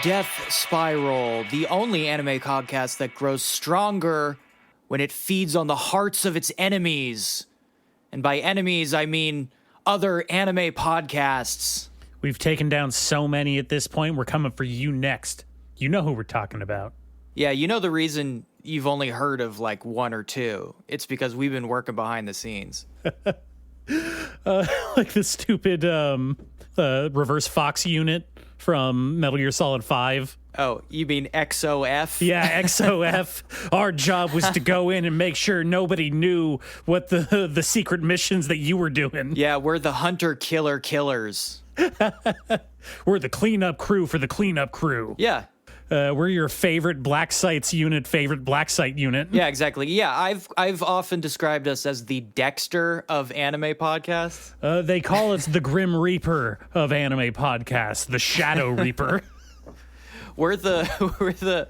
Death Spiral, the only anime podcast that grows stronger when it feeds on the hearts of its enemies. And by enemies, I mean other anime podcasts. We've taken down so many at this point, we're coming for you next. You know who we're talking about. Yeah, you know the reason you've only heard of like one or two. It's because we've been working behind the scenes. Like the stupid reverse Fox unit from Metal Gear Solid 5. Oh, you mean XOF? Yeah, XOF. Our job was to go in and make sure nobody knew what the secret missions that you were doing. Yeah, we're the hunter-killer killers. We're the cleanup crew for the cleanup crew. Yeah. We're your favorite Black Site unit. Yeah, exactly. Yeah, I've often described us as the Dexter of anime podcasts. They call us the Grim Reaper of anime podcasts, the Shadow Reaper. We're the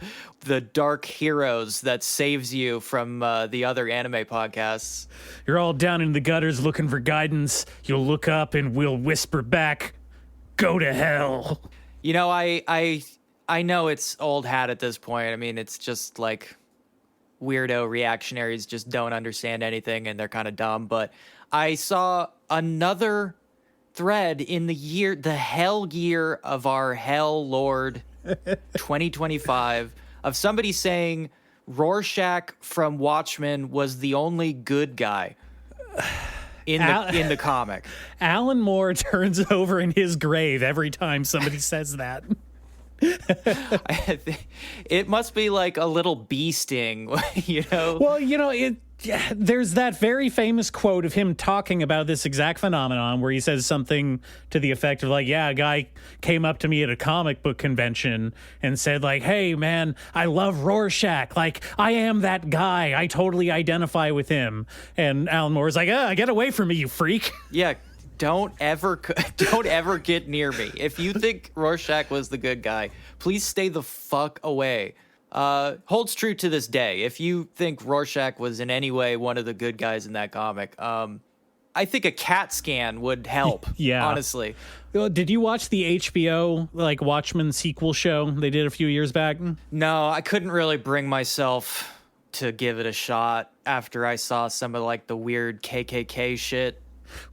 dark heroes that saves you from the other anime podcasts. You're all down in the gutters looking for guidance. You'll look up and we'll whisper back, "Go to hell." You know, I know it's old hat at this point. I mean, it's just like weirdo reactionaries just don't understand anything and they're kind of dumb. But I saw another thread in the hell year of our hell lord 2025 of somebody saying Rorschach from Watchmen was the only good guy in the comic. Alan Moore turns over in his grave every time somebody says that. It must be like a little bee sting, you know? Well, you know, there's that very famous quote of him talking about this exact phenomenon where he says something to the effect of like, yeah, a guy came up to me at a comic book convention and said like, hey, man, I love Rorschach. Like, I am that guy. I totally identify with him. And Alan Moore's like, get away from me, you freak. Yeah. Don't ever get near me. If you think Rorschach was the good guy, please stay the fuck away. Holds true to this day. If you think Rorschach was in any way one of the good guys in that comic, I think a CAT scan would help. Yeah, honestly. Did you watch the HBO like Watchmen sequel show they did a few years back? No, I couldn't really bring myself to give it a shot after I saw some of like the weird KKK shit.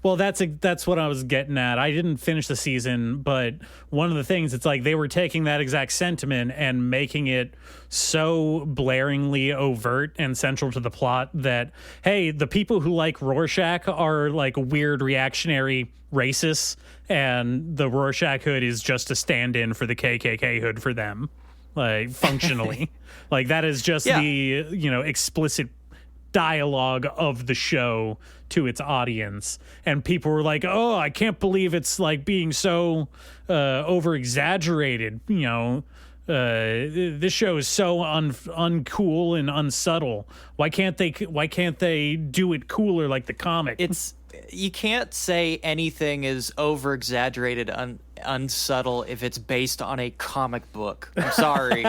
Well, that's what I was getting at. I didn't finish the season, but one of the things, it's like they were taking that exact sentiment and making it so blaringly overt and central to the plot that, hey, the people who like Rorschach are like weird reactionary racists, and the Rorschach hood is just a stand-in for the KKK hood for them, like functionally. Like that is just the, you know, explicit dialogue of the show to its audience, and people were like, oh, I can't believe it's like being so over exaggerated, you know, this show is so uncool and unsubtle. Why can't they do it cooler like the comic? You can't say anything is over exaggerated unsubtle if it's based on a comic book. I'm sorry.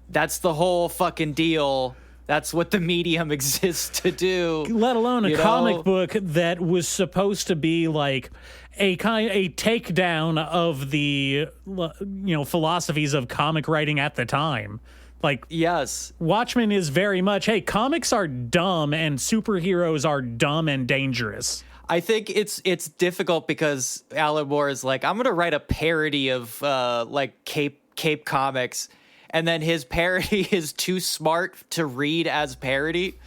That's the whole fucking deal. That's what the medium exists to do. Let alone a comic book that was supposed to be like a takedown of the, you know, philosophies of comic writing at the time. Like, yes, Watchmen is very much, hey, comics are dumb and superheroes are dumb and dangerous. I think it's difficult because Alan Moore is like, I'm going to write a parody of like Cape Comics. And then his parody is too smart to read as parody.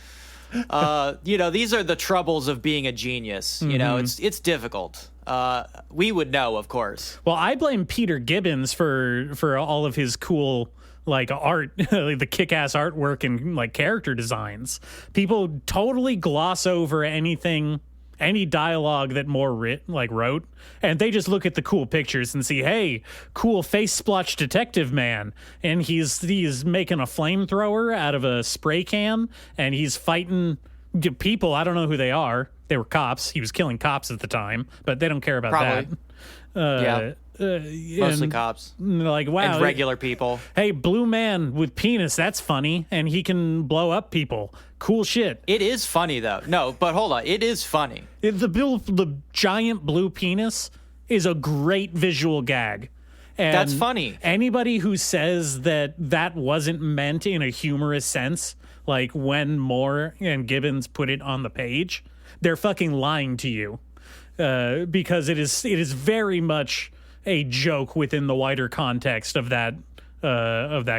You know, these are the troubles of being a genius. You know, it's difficult. We would know, of course. Well, I blame Peter Gibbons for all of his cool like art, like the kick-ass artwork and like character designs. People totally gloss over any dialogue that Moore wrote, and they just look at the cool pictures and see, hey, cool face splotch detective man, and he's making a flamethrower out of a spray can, and he's fighting people. I don't know who they are. They were cops. He was killing cops at the time, but they don't care about that. Mostly cops. Like, wow. And regular people. Hey, blue man with penis, that's funny, and he can blow up people. Cool shit. It is funny, though. No, but hold on. It is funny. The giant blue penis is a great visual gag. And That's funny. Anybody who says that wasn't meant in a humorous sense, like when Moore and Gibbons put it on the page, they're fucking lying to you. Because it is very much a joke within the wider context of that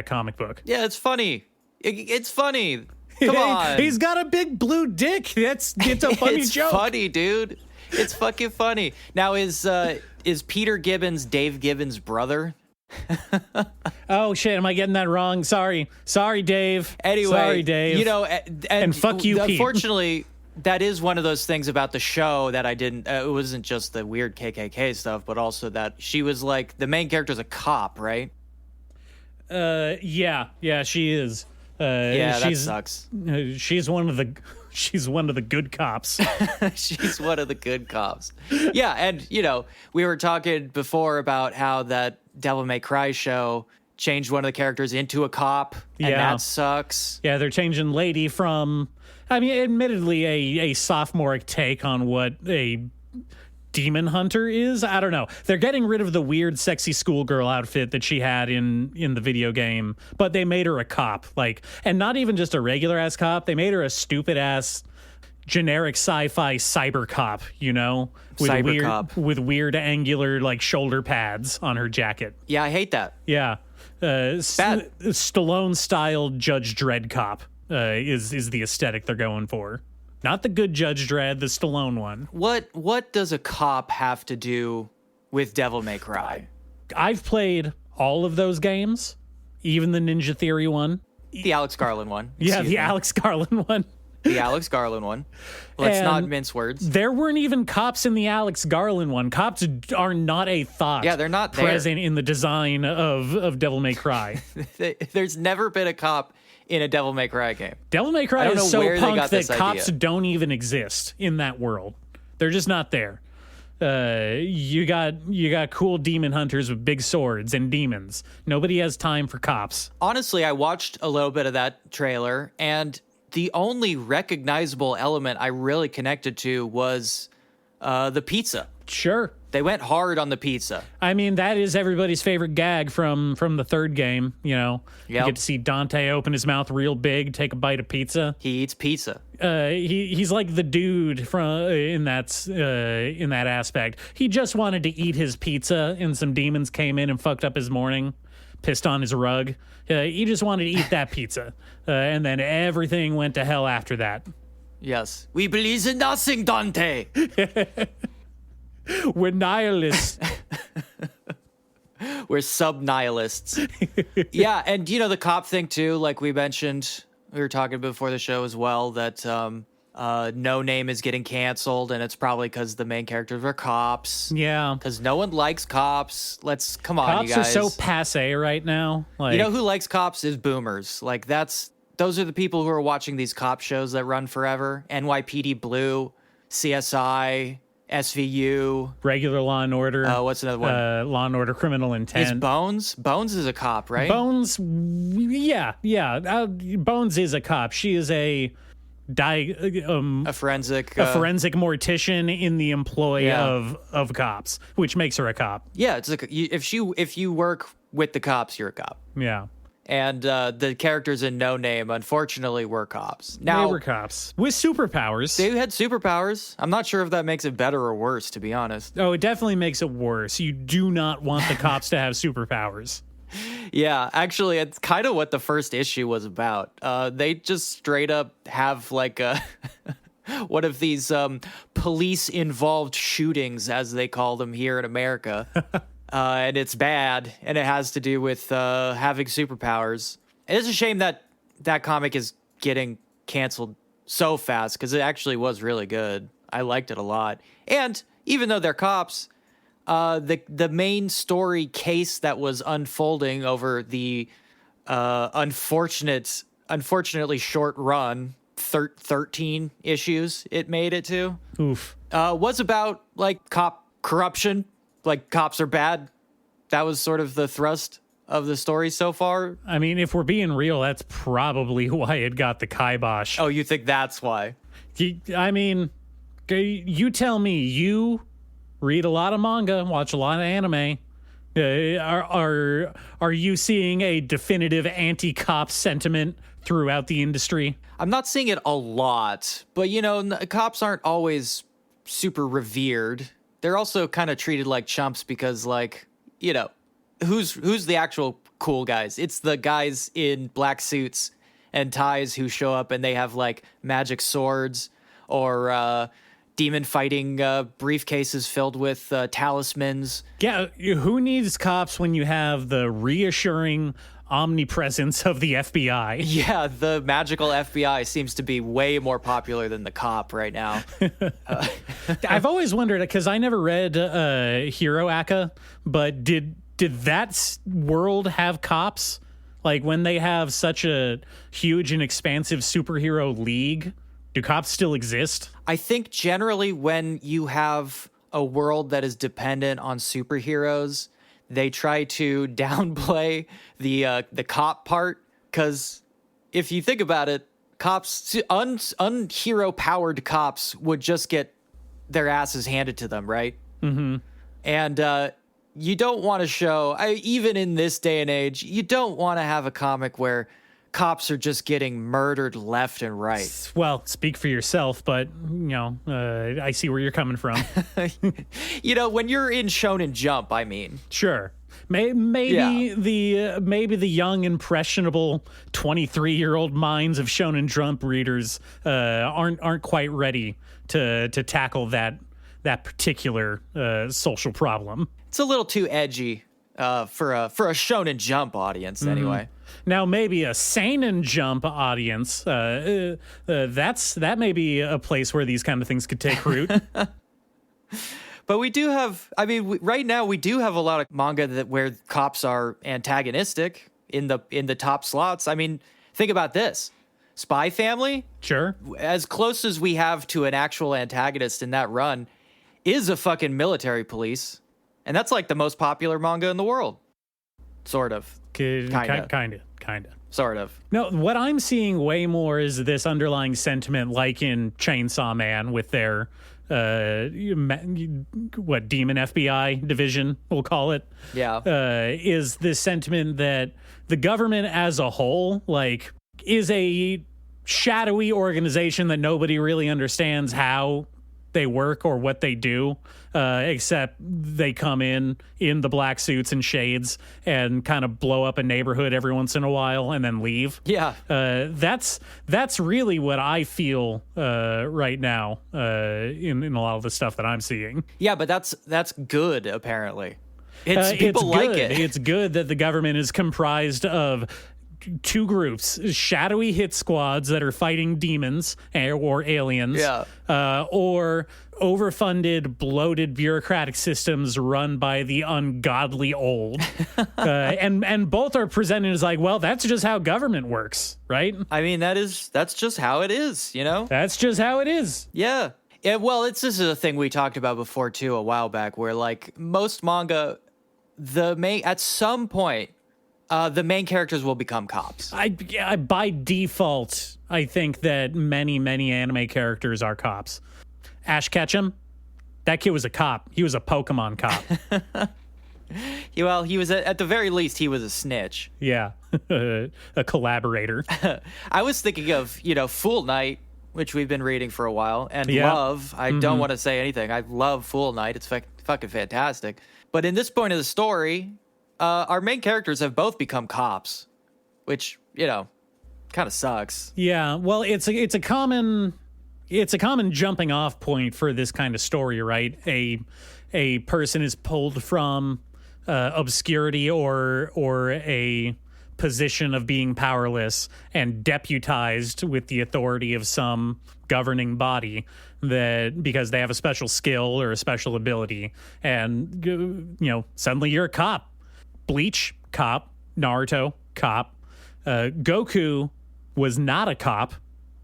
comic book. Yeah, it's funny. It's funny. Come on. He's got a big blue dick. It's a funny joke. It's funny, dude. It's fucking funny. Now, is Peter Gibbons Dave Gibbons' brother? Oh shit! Am I getting that wrong? Sorry, Dave. Anyway, sorry, Dave. You know, and fuck you, Pete. Unfortunately, that is one of those things about the show that I didn't. It wasn't just the weird KKK stuff, but also that she was like the main character's a cop, right? Yeah, she is. Yeah, that sucks. She's one of the good cops. She's one of the good cops. Yeah, and you know, we were talking before about how that Devil May Cry show changed one of the characters into a cop, and that sucks. Yeah, they're changing Lady from, I mean, admittedly a sophomoric take on what a demon hunter is. I don't know. They're getting rid of the weird sexy schoolgirl outfit that she had in the video game, but they made her a cop, and not even just a regular ass cop. They made her a stupid ass generic sci-fi cyber cop, you know, with weird angular shoulder pads on her jacket. Yeah, I hate that. Yeah. Stallone style Judge Dredd cop is the aesthetic they're going for. Not the good Judge Dredd, the Stallone one. What does a cop have to do with Devil May Cry? I've played all of those games, even the Ninja Theory one. The Alex Garland one. Alex Garland one. The Alex Garland one. Let's not mince words. There weren't even cops in the Alex Garland one. Cops are not a thought. Yeah, they're not present in the design of Devil May Cry. There's never been a cop in a Devil May Cry game. Devil May Cry is so punk that cops don't even exist in that world. They're just not there. You got cool demon hunters with big swords and demons. Nobody has time for cops. Honestly, I watched a little bit of that trailer, and the only recognizable element I really connected to was the pizza. Sure. They went hard on the pizza. I mean, that is everybody's favorite gag from the third game, you know. Yep. You get to see Dante open his mouth real big, take a bite of pizza. He eats pizza. He's like the dude from in that aspect. He just wanted to eat his pizza, and some demons came in and fucked up his morning, pissed on his rug. He just wanted to eat that pizza, and then everything went to hell after that. Yes. We believe in nothing, Dante. We're nihilists. We're sub-nihilists. Yeah, and you know, the cop thing too, like we mentioned, we were talking before the show as well, that No Name is getting canceled, and it's probably because the main characters are cops. Yeah. Because no one likes cops. Come on, cops you guys. Cops are so passe right now. You know who likes cops is boomers. Those are the people who are watching these cop shows that run forever. NYPD Blue, CSI, SVU, regular Law and Order. What's another one? Law and Order Criminal Intent. Is Bones? Bones is a cop, right? Bones, yeah. Bones is a cop. She is a forensic mortician in the employ of cops, which makes her a cop. Yeah, it's if you work with the cops, you're a cop. Yeah. And the characters in No Name, unfortunately, were cops. They were cops with superpowers. They had superpowers. I'm not sure if that makes it better or worse, to be honest. Oh, it definitely makes it worse. You do not want the cops to have superpowers. Yeah, actually, it's kind of what the first issue was about. They just straight up have one of these police-involved shootings, as they call them here in America. And it's bad, and it has to do with having superpowers. It's a shame that that comic is getting canceled so fast, because it actually was really good. I liked it a lot. And even though they're cops, the main story case that was unfolding over the unfortunately short run, 13 issues it made it to, was about cop corruption. Cops are bad. That was sort of the thrust of the story so far. I mean, if we're being real, that's probably why it got the kibosh. Oh, you think that's why? I mean, you tell me. You read a lot of manga, watch a lot of anime. Are you seeing a definitive anti-cop sentiment throughout the industry? I'm not seeing it a lot, but cops aren't always super revered. They're also kind of treated like chumps because, like, who's the actual cool guys? It's the guys in black suits and ties who show up and they have like magic swords or demon fighting briefcases filled with talismans. Yeah, who needs cops when you have the reassuring omnipresence of the FBI? Yeah, the magical FBI seems to be way more popular than the cop right now. I've always wondered, because I never read Hero Aka, but did that world have cops? Like, when they have such a huge and expansive superhero league, do cops still exist? I think generally when you have a world that is dependent on superheroes, they try to downplay the cop part, because if you think about it, cops, unhero powered cops would just get their asses handed to them, right? Mm-hmm. And you don't want to show, even in this day and age, you don't want to have a comic where cops are just getting murdered left and right. Well, speak for yourself, but I see where you're coming from. When you're in Shonen Jump, I mean. Sure. Maybe the young, impressionable 23-year-old minds of Shonen Jump readers aren't quite ready to tackle that particular social problem. It's a little too edgy for a Shonen Jump audience, anyway. Now, maybe a Seinen Jump audience, that may be a place where these kind of things could take root. But we do have, right now we do have a lot of manga where cops are antagonistic in the top slots. I mean, think about this. Spy Family? Sure. As close as we have to an actual antagonist in that run is a fucking military police. And that's like the most popular manga in the world. Sort of. Kind of. Sort of. No, what I'm seeing way more is this underlying sentiment, like in Chainsaw Man with their demon FBI division, we'll call it. Yeah. Is this sentiment that the government as a whole, like, is a shadowy organization that nobody really understands how they work or what they do, except they come in the black suits and shades and kind of blow up a neighborhood every once in a while and then leave. Yeah. That's really what I feel right now in a lot of the stuff that I'm seeing. Yeah, but that's good, apparently. People like it. It's good that the government is comprised of two groups: shadowy hit squads that are fighting demons or aliens, or overfunded, bloated bureaucratic systems run by the ungodly old. And both are presented as like, well, that's just how government works, right? I mean, that's just how it is, That's just how it is. Yeah. Well, this is a thing we talked about before too a while back, where like most manga, at some point, the main characters will become cops. By default, I think that many anime characters are cops. Ash Ketchum, that kid was a cop. He was a Pokemon cop. Well, he was at the very least he was a snitch. Yeah, a collaborator. I was thinking of Fool Knight, which we've been reading for a while, and Love. I don't want to say anything. I love Fool Knight. It's fucking fantastic. But in this point of the story, our main characters have both become cops, which kind of sucks. Yeah, well, it's a common jumping off point for this kind of story, right? A person is pulled from obscurity or a position of being powerless and deputized with the authority of some governing body because they have a special skill or a special ability, and suddenly you're a cop. Bleach, cop. Naruto, cop. Goku was not a cop,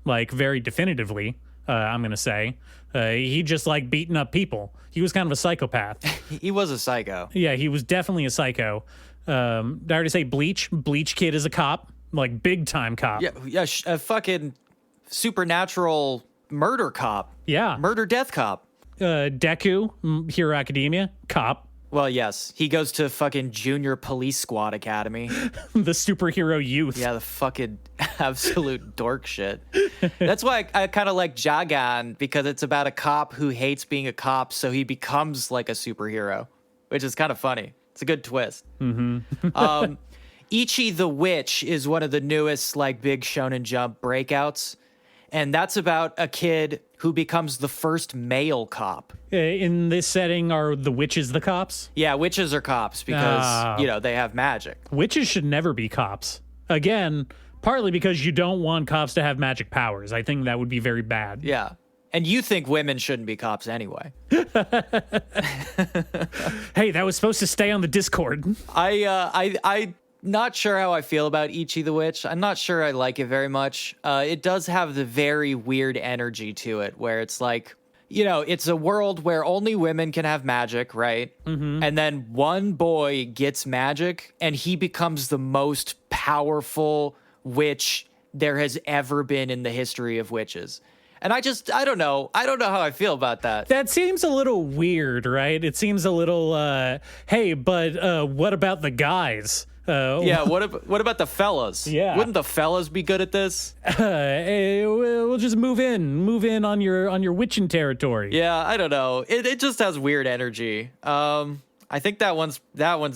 like, very definitively, I'm going to say. He just liked beating up people. He was kind of a psychopath. He was a psycho. Yeah, he was definitely a psycho. Did I already say Bleach? Bleach Kid is a cop, like, big-time cop. Yeah, a fucking supernatural murder cop. Yeah. Murder death cop. Deku, Hero Academia, cop. Well, yes. He goes to fucking Junior Police Squad Academy. The superhero youth. Yeah, the fucking absolute dork shit. That's why I kind of like Jagan, because it's about a cop who hates being a cop, so he becomes like a superhero, which is kind of funny. It's a good twist. Mm-hmm. Ichi the Witch is one of the newest like big Shonen Jump breakouts, and that's about a kid who becomes the first male cop. In this setting, are the witches the cops? Yeah, witches are cops because, they have magic. Witches should never be cops. Again, partly because you don't want cops to have magic powers. I think that would be very bad. Yeah. And you think women shouldn't be cops anyway. Hey, that was supposed to stay on the Discord. I not sure how I feel about Ichi the Witch. I'm not sure I like it very much. It does have the very weird energy to it where it's like, it's a world where only women can have magic, right? Mm-hmm. And then one boy gets magic and he becomes the most powerful witch there has ever been in the history of witches. And I don't know. I don't know how I feel about that. That seems a little weird, right? It seems a little, hey, but what about the guys? Yeah, what about the fellas? Yeah. Wouldn't the fellas be good at this? Hey, we'll just move in on your witching territory. Yeah, I don't know. It just has weird energy. I think that one's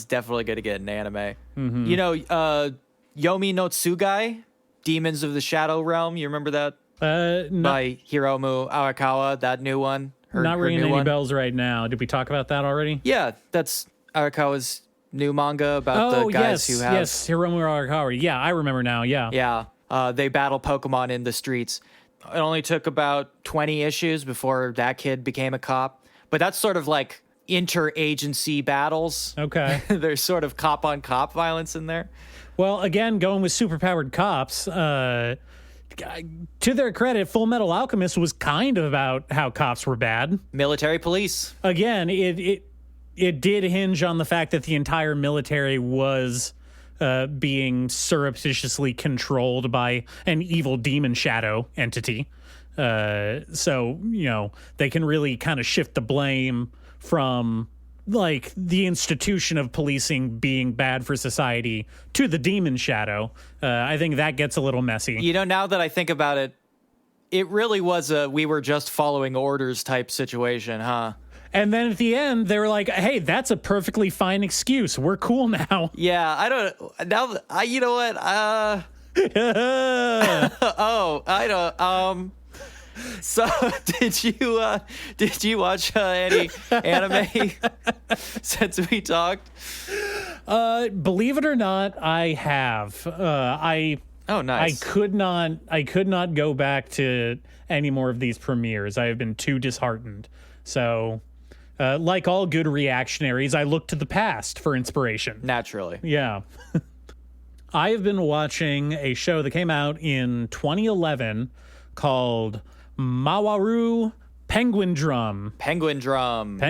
definitely going to get an anime. Mm-hmm. Yomi no Tsugai, Demons of the Shadow Realm. You remember that? By Hiromu Arakawa, that new one. Not ringing any bells right now. Did we talk about that already? Yeah, that's Arakawa's new manga about the guys who have... Yes, Hiromu Arakawa. Yeah, I remember now, yeah. Yeah, they battle Pokemon in the streets. It only took about 20 issues before that kid became a cop. But that's sort of like interagency battles. Okay. There's sort of cop-on-cop violence in there. Well, again, going with superpowered cops, to their credit, Full Metal Alchemist was kind of about how cops were bad. Military police. Again, it did hinge on the fact that the entire military was being surreptitiously controlled by an evil demon shadow entity. So, they can really kind of shift the blame from like the institution of policing being bad for society to the demon shadow. I think that gets a little messy. Now that I think about it, it really was we were just following orders type situation, huh? And then at the end, they were like, hey, that's a perfectly fine excuse. We're cool now. Yeah, I don't... Now, you know what? Oh, I don't... So, did you watch any anime since we talked? Believe it or not, I have. Oh, nice. I could not go back to any more of these premieres. I have been too disheartened. So, like all good reactionaries, I look to the past for inspiration. Naturally. Yeah. I have been watching a show that came out in 2011 called Mawaru Penguindrum. Penguindrum.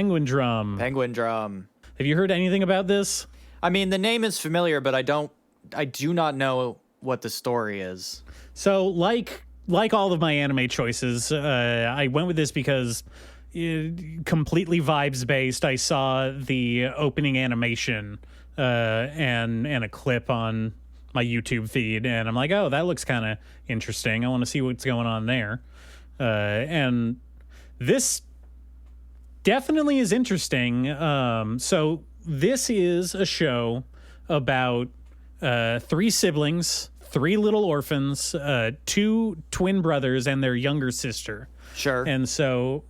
Have you heard anything about this? I mean, the name is familiar, but I do not know what the story is. So, like all of my anime choices, I went with this because completely vibes based. I saw the opening animation and a clip on my YouTube feed, and I'm like, oh, that looks kind of interesting. I want to see what's going on there. And this definitely is interesting. So this is a show about 3 siblings, 3 little orphans, 2 twin brothers, and their younger sister. Sure. And so,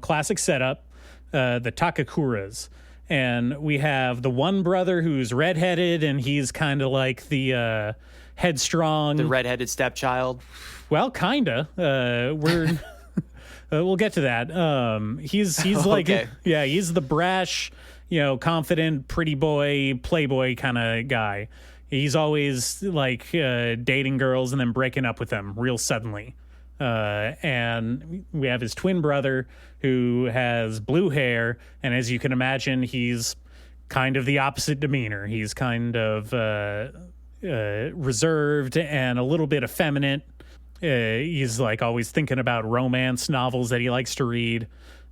classic setup, the Takakuras. And we have the one brother who's redheaded, and he's kind of like the headstrong... The redheaded stepchild. Well, kinda. We're we'll get to that. He's like, okay. Yeah, he's the brash, confident, pretty boy, playboy kind of guy. He's always like dating girls and then breaking up with them real suddenly. And we have his twin brother who has blue hair, and as you can imagine, he's kind of the opposite demeanor. He's kind of reserved and a little bit effeminate. He's like always thinking about romance novels that he likes to read.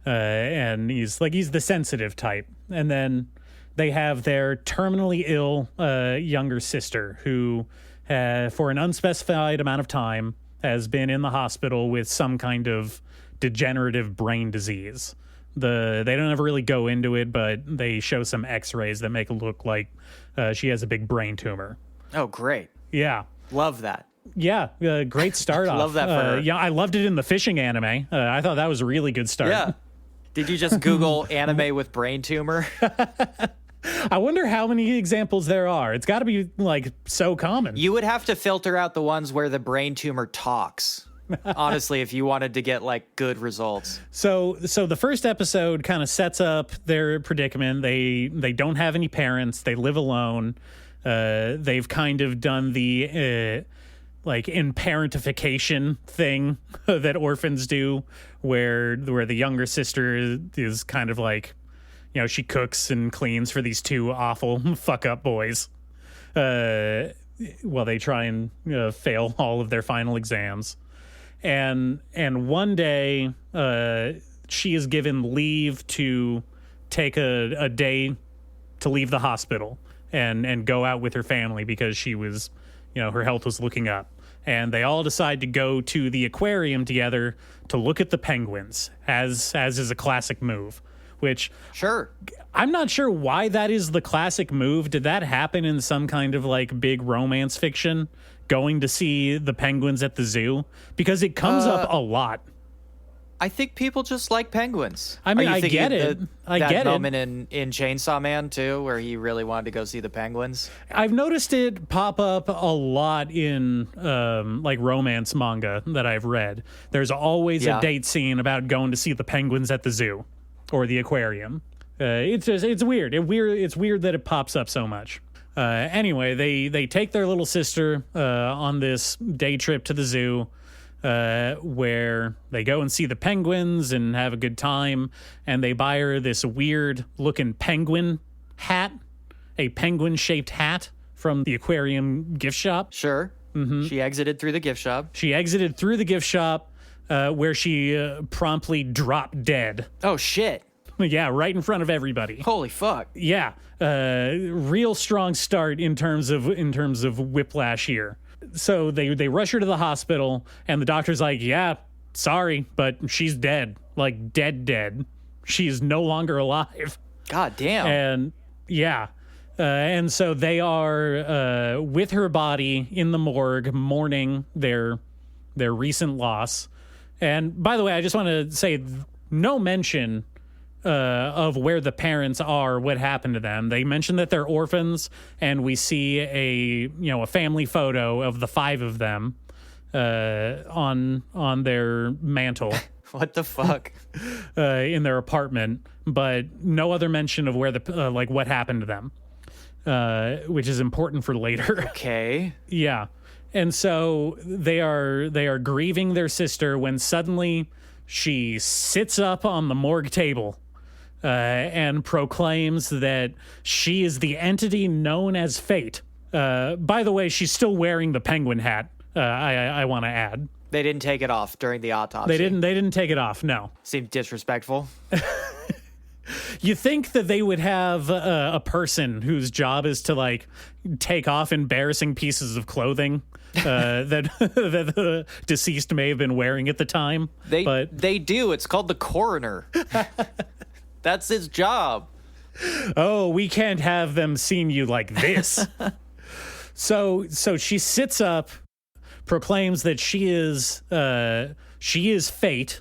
and he's the sensitive type. And then they have their terminally ill younger sister who, for an unspecified amount of time, has been in the hospital with some kind of degenerative brain disease. They don't ever really go into it, but they show some x-rays that make it look like she has a big brain tumor. Oh, great. Yeah. Love that. Yeah, great start off. Love that for her. Yeah, I loved it in the fishing anime. I thought that was a really good start. Yeah. Did you just Google anime with brain tumor? I wonder how many examples there are. It's got to be, like, so common. You would have to filter out the ones where the brain tumor talks. Honestly, if you wanted to get, like, good results. So the first episode kind of sets up their predicament. They don't have any parents. They live alone. They've kind of done the like in parentification thing that orphans do, where the younger sister is kind of like, you know, she cooks and cleans for these two awful fuck up boys, while they try and fail all of their final exams. And one day, she is given leave to take a day to leave the hospital and go out with her family because she was, her health was looking up. And they all decide to go to the aquarium together to look at the penguins, as is a classic move, which... Sure. I'm not sure why that is the classic move. Did that happen in some kind of, like, big romance fiction, going to see the penguins at the zoo? Because it comes up a lot. I think people just like penguins. I mean, I get it. That moment in Chainsaw Man, too, where he really wanted to go see the penguins. I've noticed it pop up a lot in, like, romance manga that I've read. There's always a date scene about going to see the penguins at the zoo or the aquarium. It's weird. It's weird that it pops up so much. Anyway, they take their little sister on this day trip to the zoo, where they go and see the penguins and have a good time, and they buy her this weird looking penguin hat, a penguin shaped hat from the aquarium gift shop. Sure. Mm-hmm. She exited through the gift shop. Where she promptly dropped dead. Oh shit. Yeah, right in front of everybody. Holy fuck. Yeah. Real strong start in terms of whiplash here. So they rush her to the hospital, and the doctor's like, yeah, sorry, but she's dead. Like, dead. She's no longer alive. God damn. And, yeah. And so they are with her body in the morgue, mourning their recent loss. And, by the way, I just want to say, no mention of where the parents are, what happened to them. They mention that they're orphans, and we see a family photo of the five of them on their mantle. What the fuck? In their apartment, but no other mention of where what happened to them, which is important for later. Okay. Yeah. And so they are grieving their sister when suddenly she sits up on the morgue table and proclaims that she is the entity known as Fate. By the way, she's still wearing the penguin hat, I want to add. They didn't take it off during the autopsy. They didn't take it off, no. Seemed disrespectful. You think that they would have a person whose job is to, like, take off embarrassing pieces of clothing that the deceased may have been wearing at the time. They do. It's called the coroner. That's his job. Oh, we can't have them seeing you like this. So she sits up, proclaims that she is Fate,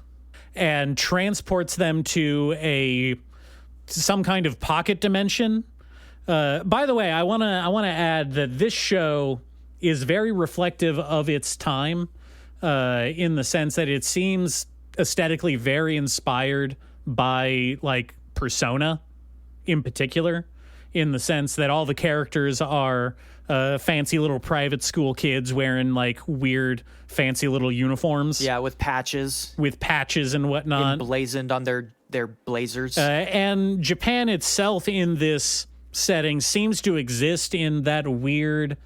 and transports them to some kind of pocket dimension. By the way, I want to add that this show is very reflective of its time, in the sense that it seems aesthetically very inspired by, like, Persona in particular, in the sense that all the characters are fancy little private school kids wearing, like, weird fancy little uniforms. Yeah, with patches and whatnot emblazoned on their blazers. And Japan itself in this setting seems to exist in that weird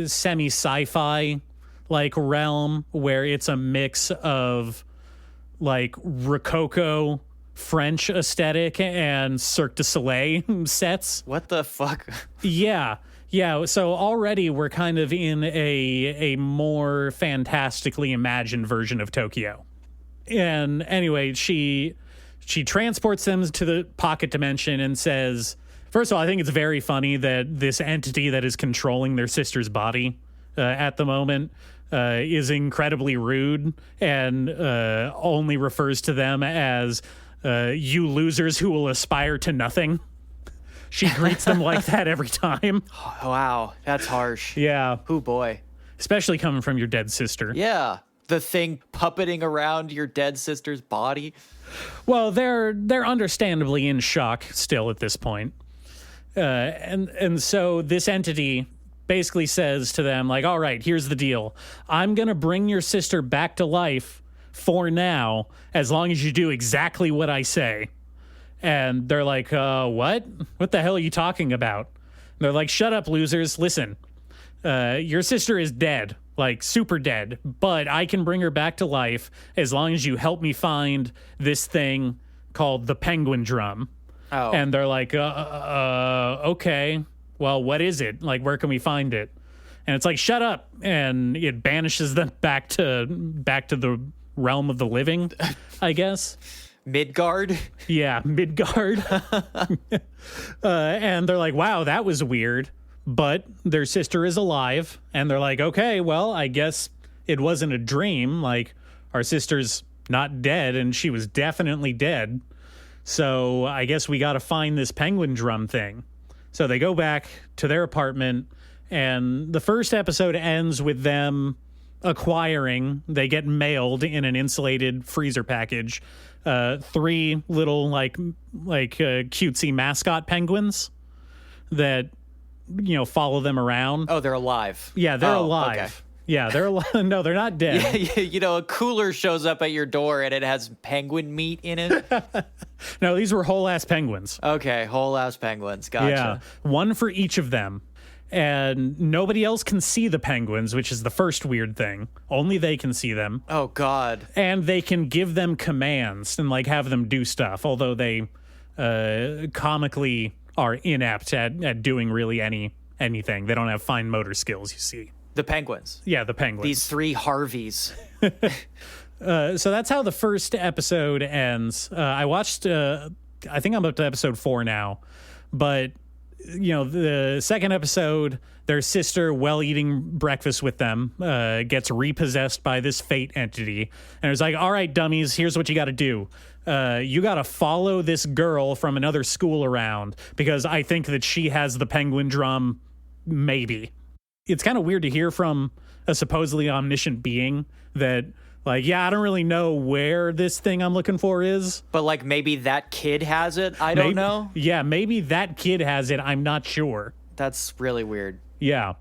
semi-sci-fi like realm where it's a mix of like Rococo French aesthetic and Cirque du Soleil sets. What the fuck? Yeah. Yeah, so already we're kind of in a more fantastically imagined version of Tokyo. And anyway, she transports them to the pocket dimension and says, first of all, I think it's very funny that this entity that is controlling their sister's body at the moment is incredibly rude and only refers to them as you losers who will aspire to nothing. She greets them like that every time. Wow, that's harsh. Yeah. Oh boy. Especially coming from your dead sister. Yeah. The thing puppeting around your dead sister's body. Well, they're understandably in shock still at this point. And so this entity basically says to them, like, all right, here's the deal. I'm going to bring your sister back to life for now, as long as you do exactly what I say. And they're like, what? What the hell are you talking about? And they're like, shut up, losers. Listen, your sister is dead, like super dead, but I can bring her back to life as long as you help me find this thing called the Penguindrum. Oh. And they're like, okay, well, what is it? Like, where can we find it? And it's like, shut up. And it banishes them back to the realm of the living, I guess. Midgard? Yeah, Midgard. And they're like, wow, that was weird. But their sister is alive. And they're like, okay, well, I guess it wasn't a dream. Like, our sister's not dead, and she was definitely dead. So I guess we got to find this Penguindrum thing. So they go back to their apartment, and the first episode ends with them acquiring, they get mailed in an insulated freezer package, 3 little like cutesy mascot penguins that, you know, follow them around. Oh, they're alive. Yeah, they're alive. Okay. Yeah, they're alive. No, they're not dead. Yeah, you know, a cooler shows up at your door and it has penguin meat in it. No, these were whole ass penguins. Okay, whole ass penguins. Gotcha. Yeah, one for each of them. And nobody else can see the penguins, which is the first weird thing. Only they can see them. Oh, God. And they can give them commands and, like, have them do stuff, although they comically are inept at doing really anything. They don't have fine motor skills, you see. The penguins. Yeah, the penguins. These 3 Harveys. So that's how the first episode ends. I watched, I think I'm up to episode 4 now, but, you know, the second episode, their sister, while eating breakfast with them, gets repossessed by this fate entity. And it's like, all right, dummies, here's what you got to do. You got to follow this girl from another school around because I think that she has the Penguindrum, maybe. It's kind of weird to hear from a supposedly omniscient being that, like, yeah, I don't really know where this thing I'm looking for is. But, like, maybe that kid has it? I don't know. Yeah, maybe that kid has it. I'm not sure. That's really weird. Yeah.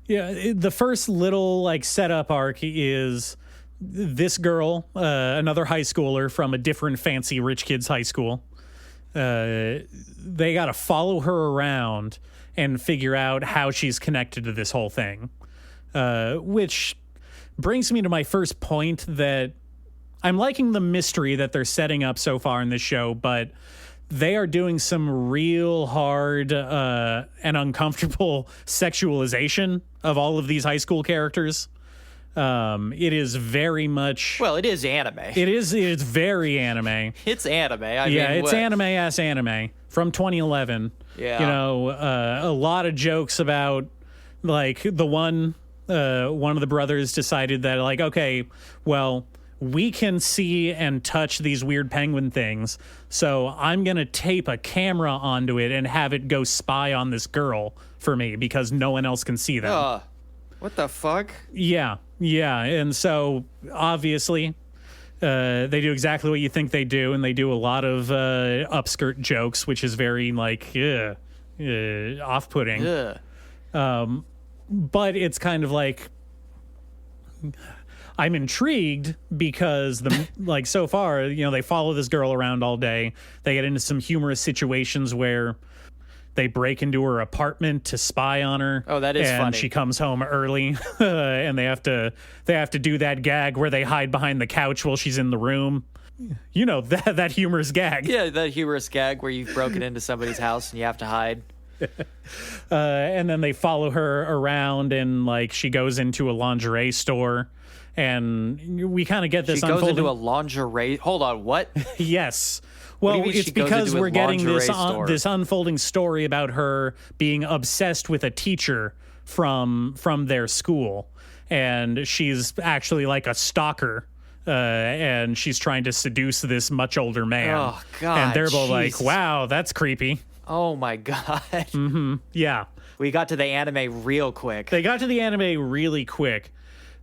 Yeah, the first little, like, setup arc is this girl, another high schooler from a different fancy rich kid's high school. They got to follow her around and figure out how she's connected to this whole thing. Which brings me to my first point that I'm liking the mystery that they're setting up so far in this show, but they are doing some real hard and uncomfortable sexualization of all of these high school characters. It is very much... Well, it is anime. It's very anime. It's anime. I mean, it's what? Anime-ass anime from 2011. Yeah. You know, a lot of jokes about, like, the one of the brothers decided that, like, okay, well, we can see and touch these weird penguin things, so I'm going to tape a camera onto it and have it go spy on this girl for me because no one else can see them. What the fuck? Yeah. And so, obviously, they do exactly what you think they do, and they do a lot of upskirt jokes, which is very, like, off-putting. But it's kind of like, I'm intrigued because like so far, you know, they follow this girl around all day. They get into some humorous situations where they break into her apartment to spy on her. Oh, that is funny. And she comes home early, and they have to do that gag where they hide behind the couch while she's in the room. You know, that humorous gag. Yeah, that humorous gag where you've broken into somebody's house and you have to hide. And then they follow her around, and like she goes into a lingerie store, and we kind of get this. She goes unfolding. into a lingerie. Hold on, what? Yes. Well, it's because we're getting this unfolding story about her being obsessed with a teacher from their school, and she's actually like a stalker. And she's trying to seduce this much older man. Oh God! And they're both like, "Wow, that's creepy." Oh my God. Mm-hmm. Yeah. We got to the anime real quick. They got to the anime really quick.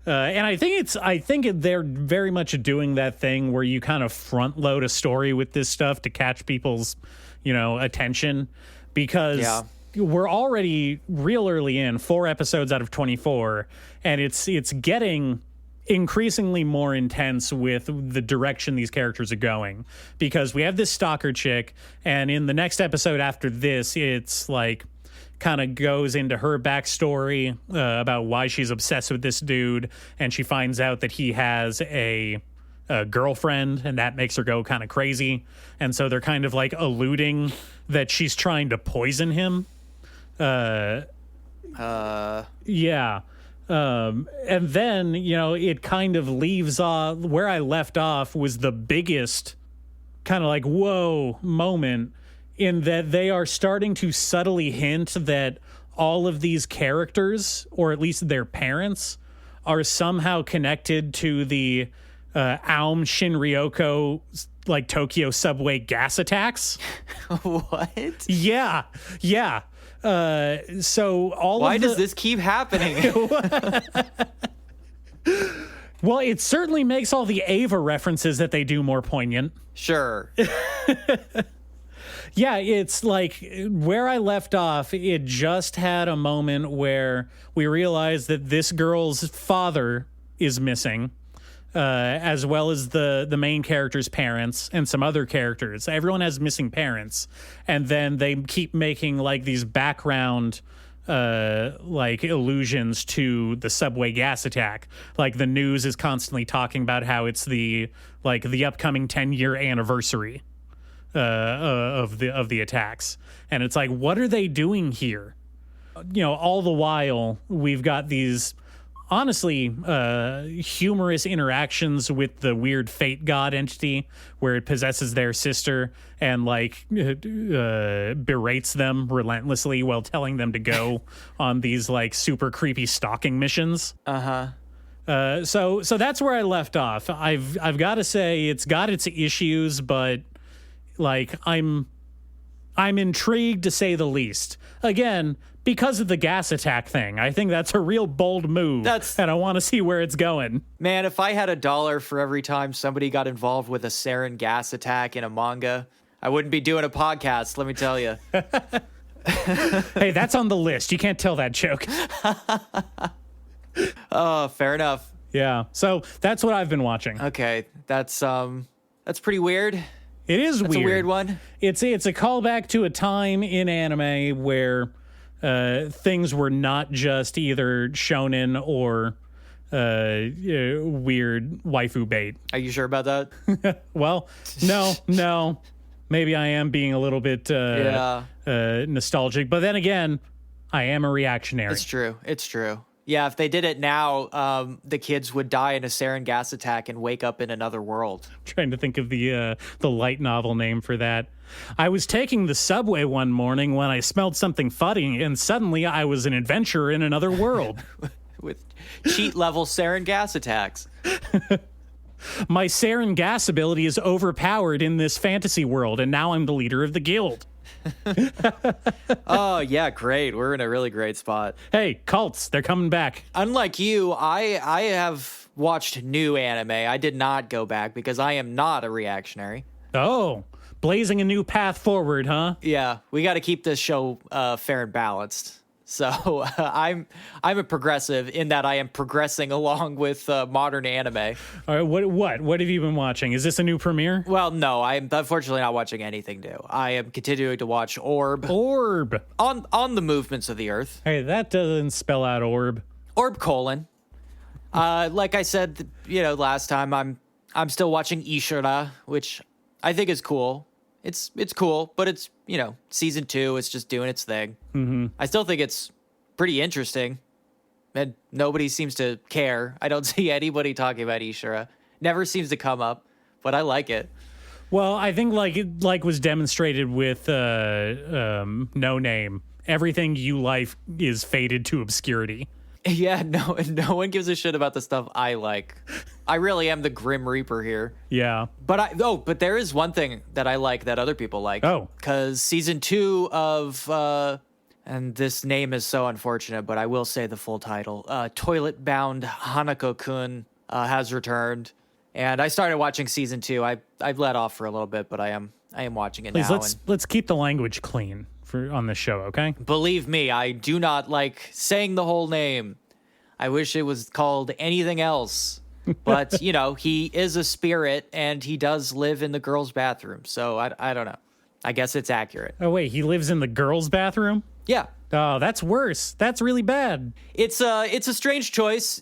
And I think they're very much doing that thing where you kind of front load a story with this stuff to catch people's, attention, because we're already real early in 4 episodes out of 24, and it's getting increasingly more intense with the direction these characters are going, because we have this stalker chick, and in the next episode after this, it's like kind of goes into her backstory about why she's obsessed with this dude, and she finds out that he has a girlfriend, and that makes her go kind of crazy, and so they're kind of like alluding that she's trying to poison him. Yeah. And then, it kind of leaves off where I left off was the biggest kind of like, whoa moment, in that they are starting to subtly hint that all of these characters, or at least their parents, are somehow connected to the Aum Shinryoko, like Tokyo subway gas attacks. What? Yeah. So why does this keep happening? Well, it certainly makes all the Ava references that they do more poignant. Sure. Yeah, it's like where I left off, it just had a moment where we realized that this girl's father is missing, as well as the main character's parents and some other characters. Everyone has missing parents. And then they keep making like these background like allusions to the subway gas attack. Like the news is constantly talking about how it's the upcoming 10-year anniversary of the attacks. And it's like, what are they doing here? All the while we've got these honestly humorous interactions with the weird fate god entity, where it possesses their sister and like berates them relentlessly while telling them to go on these like super creepy stalking missions. So that's where I left off. I've got to say it's got its issues, but like I'm intrigued, to say the least. Again, because of the gas attack thing. I think that's a real bold move, and I want to see where it's going. Man, if I had $1 for every time somebody got involved with a sarin gas attack in a manga, I wouldn't be doing a podcast, let me tell you. Hey, that's on the list. You can't tell that joke. Oh, fair enough. Yeah, so that's what I've been watching. Okay, that's pretty weird. It is That's weird. a weird one. It's a callback to a time in anime where things were not just either shonen or weird waifu bait. Are you sure about that? Well, no. Maybe I am being a little bit nostalgic, but then again, I am a reactionary. It's true. Yeah, if they did it now, the kids would die in a sarin gas attack and wake up in another world. I'm trying to think of the light novel name for that. I was taking the subway one morning when I smelled something funny, and suddenly I was an adventurer in another world. With cheat-level sarin gas attacks. My sarin gas ability is overpowered in this fantasy world, and now I'm the leader of the guild. Oh, yeah, great. We're in a really great spot. Hey, cults, they're coming back. Unlike you, I have watched new anime. I did not go back because I am not a reactionary. Oh, blazing a new path forward, huh? Yeah, we got to keep this show fair and balanced. So I'm a progressive in that I am progressing along with modern anime. All right, what have you been watching? Is this a new premiere? Well, no, I'm unfortunately not watching anything new. I am continuing to watch Orb on the movements of the Earth. Hey, that doesn't spell out Orb. Orb : Like I said, last time, I'm I'm still watching Ishura, which I think is cool. It's cool, but it's, season 2, it's just doing its thing. Mm-hmm. I still think it's pretty interesting, and nobody seems to care. I don't see anybody talking about Ishura. Never seems to come up, but I like it. Well, I think like was demonstrated with No Name. Everything you like is faded to obscurity. Yeah, no one gives a shit about the stuff I like. I really am the Grim Reaper here. Yeah. But there is one thing that I like that other people like. Oh. Because season 2 of, and this name is so unfortunate, but I will say the full title, Toilet Bound Hanako-kun has returned. And I started watching season 2. I've let off for a little bit, but I am watching it Please, now. let's keep the language clean on this show, okay? Believe me, I do not like saying the whole name. I wish it was called anything else. But, he is a spirit, and he does live in the girls' bathroom. So I don't know. I guess it's accurate. Oh, wait, he lives in the girls' bathroom? Yeah. Oh, that's worse. That's really bad. It's a strange choice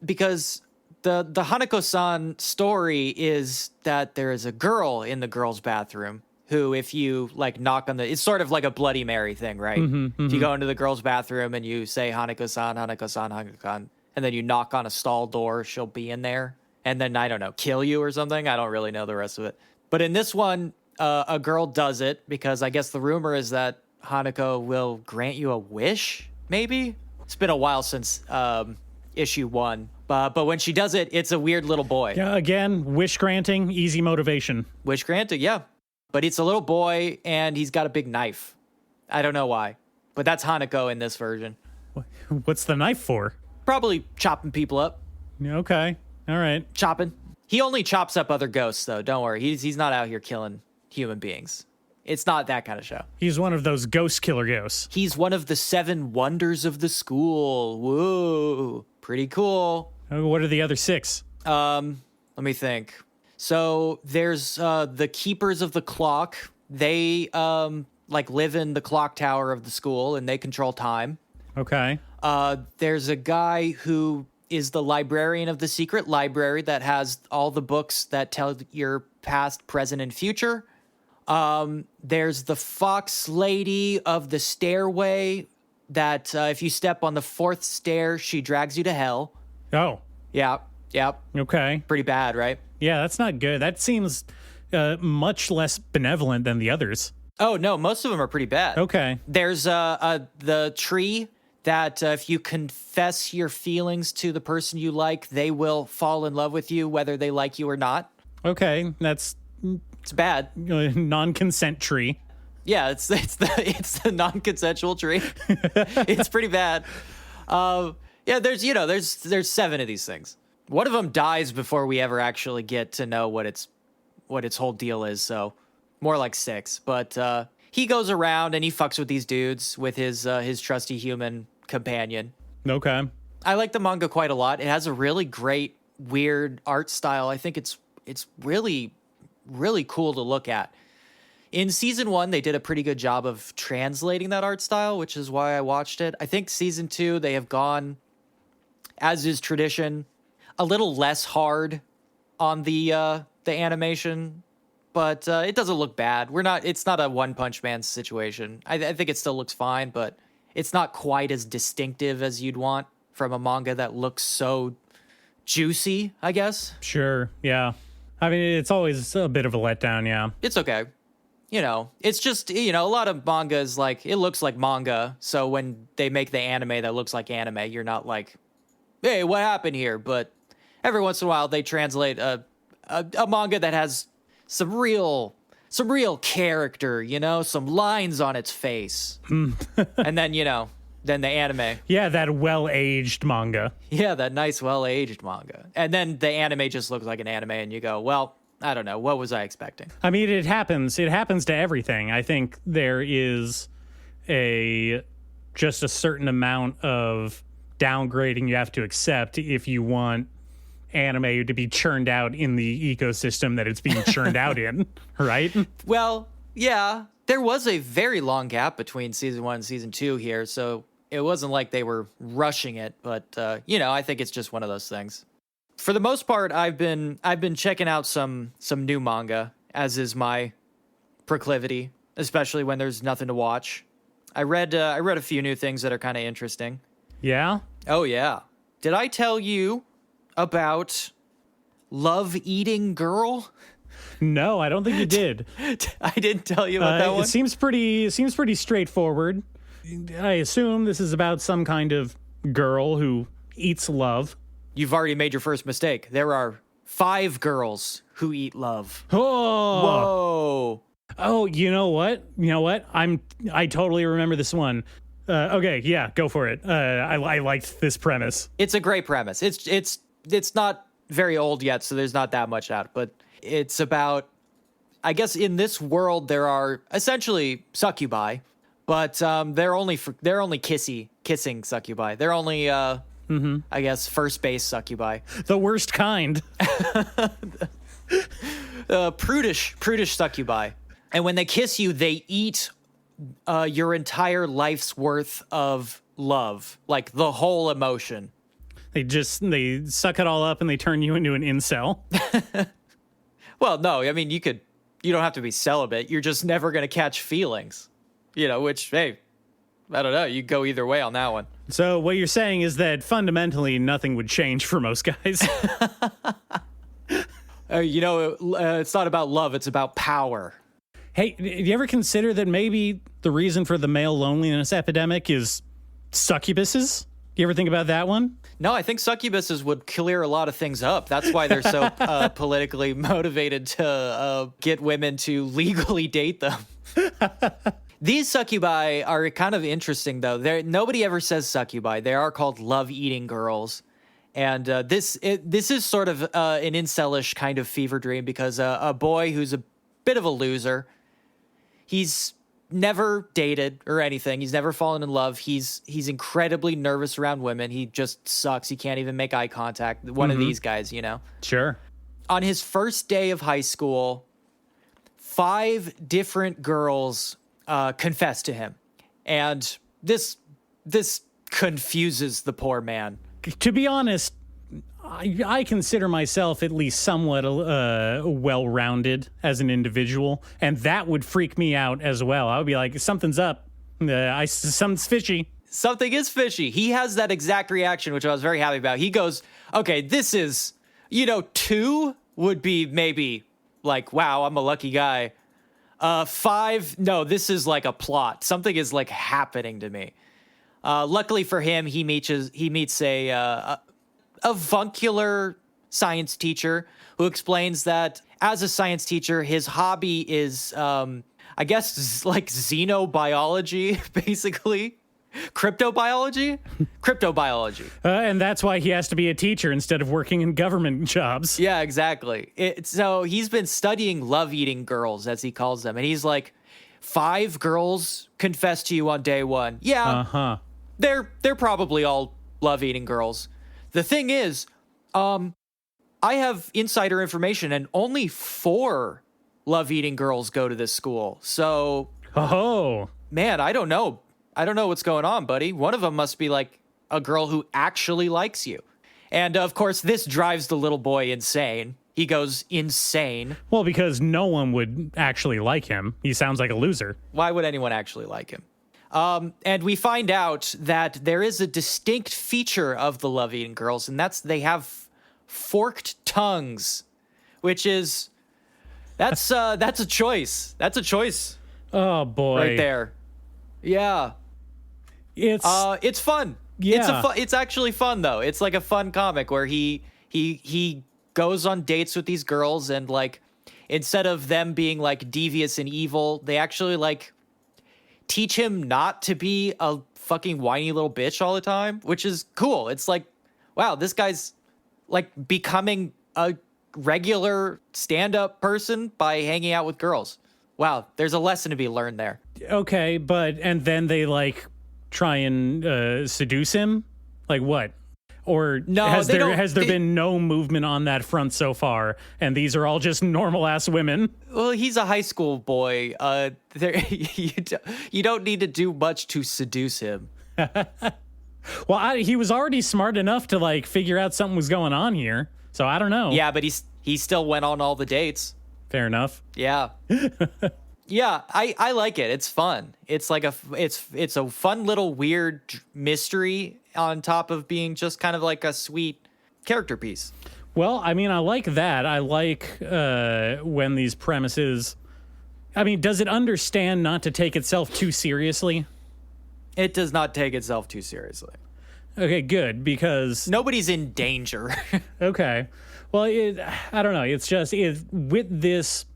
because the Hanako-san story is that there is a girl in the girls' bathroom who, if you knock on it's sort of like a Bloody Mary thing, right? Mm-hmm. If you go into the girls' bathroom and you say Hanako-san, Hanako-san, Hanako-san, and then you knock on a stall door, she'll be in there, and then, I don't know, kill you or something. I don't really know the rest of it. But in this one, a girl does it because I guess the rumor is that Hanako will grant you a wish, maybe? It's been a while since issue 1. But when she does it, it's a weird little boy. Yeah, again, wish granting, easy motivation. Wish granted, yeah. But it's a little boy, and he's got a big knife. I don't know why. But that's Hanako in this version. What's the knife for? Probably chopping people up. Okay. All right. Chopping. He only chops up other ghosts, though. Don't worry. He's not out here killing human beings. It's not that kind of show. He's one of those ghost killer ghosts. He's one of the 7 wonders of the school. Whoa. Pretty cool. What are the other 6? Let me think. So there's the keepers of the clock. They live in the clock tower of the school, and they control time. Okay. There's a guy who is the librarian of the secret library that has all the books that tell your past, present, and future. There's the fox lady of the stairway that if you step on the 4th stair, she drags you to hell. Oh. Yeah. Okay. Pretty bad, right? Yeah, that's not good. That seems much less benevolent than the others. Oh, no, most of them are pretty bad. Okay. There's the tree that if you confess your feelings to the person you like, they will fall in love with you, whether they like you or not. Okay, that's It's bad. Non-consent tree. Yeah, it's the non-consensual tree. It's pretty bad. Yeah, there's 7 of these things. One of them dies before we ever actually get to know what its whole deal is. So more like 6. But he goes around and he fucks with these dudes with his trusty human companion. Okay. I like the manga quite a lot. It has a really great, weird art style. I think it's really, really cool to look at. In season 1, they did a pretty good job of translating that art style, which is why I watched it. I think season 2, they have gone, as is tradition, a little less hard on the animation, but it doesn't look bad. It's not a One Punch Man situation. I think it still looks fine, but it's not quite as distinctive as you'd want from a manga that looks so juicy, I guess. Sure. Yeah. I mean, it's always a bit of a letdown. Yeah. It's okay. It's just, a lot of manga is it looks like manga. So when they make the anime that looks like anime, you're not like, hey, what happened here? But every once in a while, they translate a manga that has some real character, some lines on its face. And then, then the anime. Yeah, that well-aged manga. Yeah, that nice, well-aged manga. And then the anime just looks like an anime, and you go, well, I don't know. What was I expecting? I mean, it happens. It happens to everything. I think there is just a certain amount of downgrading you have to accept if you want anime to be churned out in the ecosystem that it's being churned out in, right? Well, yeah. There was a very long gap between season 1 and season 2 here, so it wasn't like they were rushing it, but, I think it's just one of those things. for the most part, I've been checking out some new manga, as is my proclivity, especially when there's nothing to watch. I read a few new things that are kind of interesting. Yeah? Oh yeah. Did I tell you about Love Eating Girl? No, I don't think you did. I didn't tell you about that one. It seems pretty straightforward. I assume this is about some kind of girl who eats love. You've already made your first mistake. There are 5 girls who eat love. Oh! Whoa. Oh, you know what? I totally remember this one. Okay, yeah, go for it. I liked this premise. It's a great premise. It's not very old yet, so there's not that much out, but it's about, I guess in this world there are essentially succubi, but they're only kissing succubi. They're only I guess first base succubi. The worst kind. Prudish succubi. And when they kiss you, they eat your entire life's worth of love, like the whole emotion. They suck it all up and they turn you into an incel. Well, no, I mean, you don't have to be celibate. You're just never going to catch feelings, which, hey, I don't know. You go either way on that one. So what you're saying is that fundamentally nothing would change for most guys. It's not about love. It's about power. Hey, do you ever consider that maybe the reason for the male loneliness epidemic is succubuses? You ever think about that one? No, I think succubuses would clear a lot of things up. That's why they're so politically motivated to get women to legally date them. These succubi are kind of interesting, though. Nobody ever says succubi. They are called love-eating girls. And this is sort of an incelish kind of fever dream because a boy who's a bit of a loser, he's never dated or anything. He's never fallen in love. He's incredibly nervous around women. He just sucks. He can't even make eye contact. One of these guys, Sure. On his first day of high school, 5 different girls confess to him. And this confuses the poor man. To be honest, I consider myself at least somewhat well-rounded as an individual, and that would freak me out as well. I would be like, something's up. Something's fishy. Something is fishy. He has that exact reaction, which I was very happy about. He goes, okay, this is, 2 would be maybe like, wow, I'm a lucky guy. 5, no, this is like a plot. Something is like happening to me. Luckily for him, he meets a avuncular science teacher who explains that as a science teacher, his hobby is, I guess, like xenobiology, basically. Cryptobiology? Cryptobiology. And that's why he has to be a teacher instead of working in government jobs. Yeah, exactly. So he's been studying love-eating girls, as he calls them. And he's like, 5 girls confess to you on day 1. Yeah. Uh-huh. They're probably all love-eating girls. The thing is, I have insider information, and only 4 love-eating girls go to this school. So, man, I don't know. I don't know what's going on, buddy. One of them must be like a girl who actually likes you. And of course, this drives the little boy insane. He goes insane. Well, because no one would actually like him. He sounds like a loser. Why would anyone actually like him? And we find out that there is a distinct feature of the love-eating girls, and that's they have forked tongues, which is that's a choice. That's a choice. Oh boy, right there. Yeah, it's fun. Yeah, it's actually fun though. It's like a fun comic where he goes on dates with these girls, and like instead of them being like devious and evil, they actually like teach him not to be a fucking whiny little bitch all the time, which is cool. It's like, wow, this guy's like becoming a regular stand-up person by hanging out with girls. Wow, there's a lesson to be learned there. Okay, and then they like try and seduce him? Like what? Or no, has there been no movement on that front so far, and these are all just normal ass women? Well, he's a high school boy. You don't need to do much to seduce him. Well, he was already smart enough to like figure out something was going on here. So I don't know. Yeah, but he still went on all the dates. Fair enough. Yeah. Yeah, I like it. It's fun. It's like it's a fun little weird mystery on top of being just kind of like a sweet character piece. Well, I mean, I like that. I like when these premises... I mean, does it understand not to take itself too seriously? It does not take itself too seriously. Okay, good, because... Nobody's in danger. Okay. Well, I don't know. It's just, with this,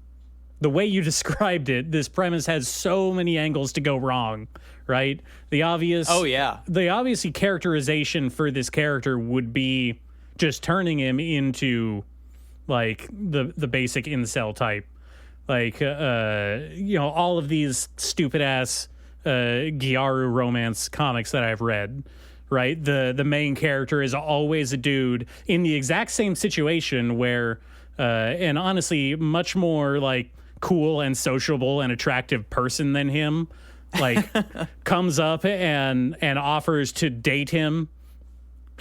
the way you described it, this premise has so many angles to go wrong, right? The obvious... Oh, yeah. The obvious characterization for this character would be just turning him into, like, the basic incel type. Like, all of these stupid-ass Gyaru romance comics that I've read, right? The main character is always a dude in the exact same situation where, and honestly, much more, like, cool and sociable and attractive person than him, like, comes up and offers to date him,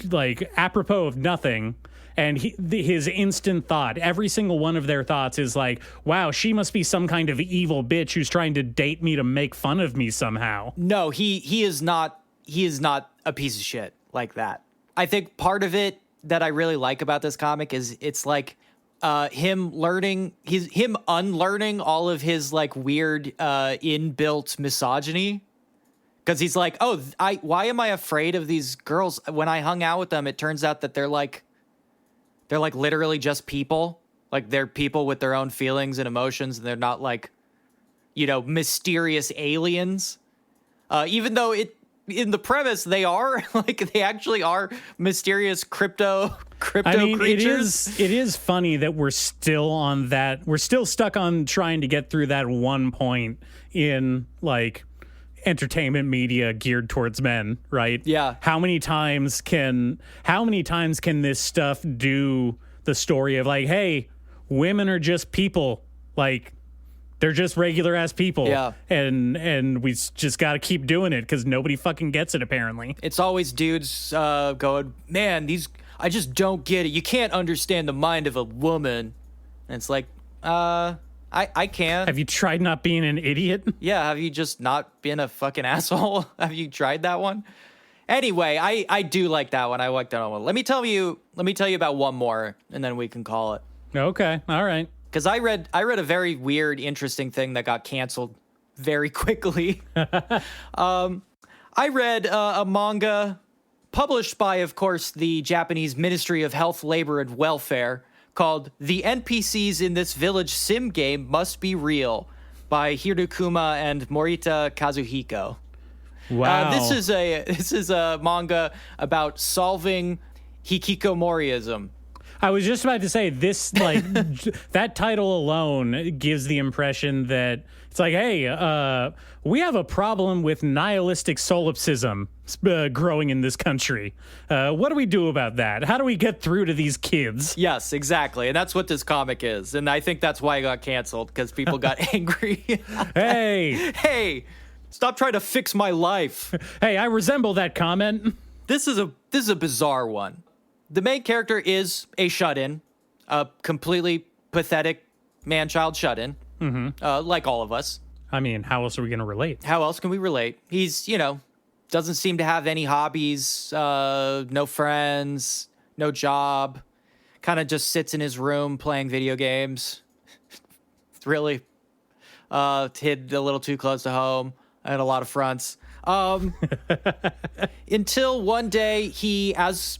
like, apropos of nothing. And his instant thought, every single one of their thoughts is like, wow, she must be some kind of evil bitch who's trying to date me to make fun of me somehow. No, he is not a piece of shit like that. I think part of it that I really like about this comic is it's like him unlearning all of his like weird inbuilt misogyny. Because he's like, why am I afraid of these girls? When I hung out with them, it turns out that they're like literally just people. Like they're people with their own feelings and emotions, and they're not like, mysterious aliens. Even though in the premise they are like they actually are mysterious crypto creatures. It is funny that we're still on that. We're still stuck on trying to get through that one point in like entertainment media geared towards men, right? Yeah. How many times can this stuff do the story of like, hey, women are just people, like they're just regular ass people. Yeah. And we just got to keep doing it because nobody fucking gets it apparently. It's always dudes going, man, I just don't get it. You can't understand the mind of a woman. And it's like, I can. Have you tried not being an idiot? Yeah, have you just not been a fucking asshole? Have you tried that one? Anyway, I do like that one. I like that one. Let me tell you about one more, and then we can call it. Okay, all right. Because I read a very weird, interesting thing that got canceled very quickly. I read a manga published by, of course, the Japanese Ministry of Health, Labor, and Welfare, called The NPCs in This Village Sim Game Must Be Real by Hirokuma and Morita Kazuhiko. Wow. This is a manga about solving hikikomoriism. I was just about to say this, like, that title alone gives the impression that it's like, hey, we have a problem with nihilistic solipsism growing in this country. What do we do about that? How do we get through to these kids? Yes, exactly. And that's what this comic is. And I think that's why it got canceled, because people got angry. Hey, stop trying to fix my life. Hey, I resemble that comment. This is a bizarre one. The main character is a shut-in, a completely pathetic man-child shut-in, like all of us. I mean, how else are we going to relate? How else can we relate? He's, doesn't seem to have any hobbies, no friends, no job, kind of just sits in his room playing video games. Really hid a little too close to home and a lot of fronts. Until one day he, as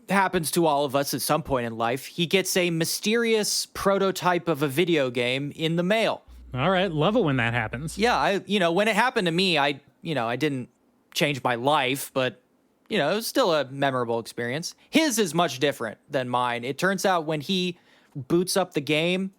happens to all of us at some point in life, he gets a mysterious prototype of a video game in the mail. All right, love it when that happens. Yeah, when it happened to me, I didn't change my life, but it was still a memorable experience. His is much different than mine. It turns out when he boots up the game,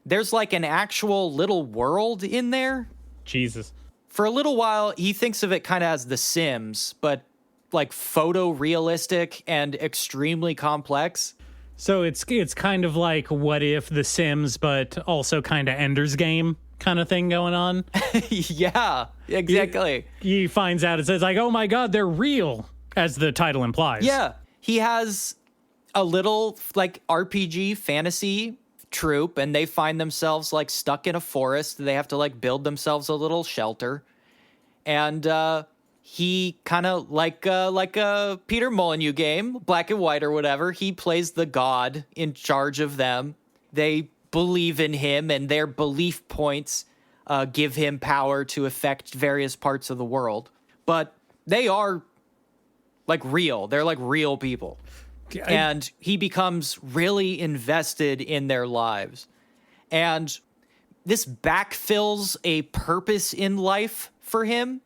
there's like an actual little world in there. Jesus. For a little while, he thinks of it kind of as The Sims, but like photorealistic and extremely complex. So it's kind of like What If The Sims, but also kind of Ender's Game kind of thing going on. Yeah, exactly. He finds out, it says like, oh my God, they're real, as the title implies. Yeah, he has a little like RPG fantasy troop, and they find themselves like stuck in a forest. They have to like build themselves a little shelter. And he kind of like a Peter Molyneux game, Black and White or whatever. He plays the god in charge of them. They believe in him, and their belief points give him power to affect various parts of the world. But they are like real. They're like real people. And he becomes really invested in their lives. And this backfills a purpose in life for him,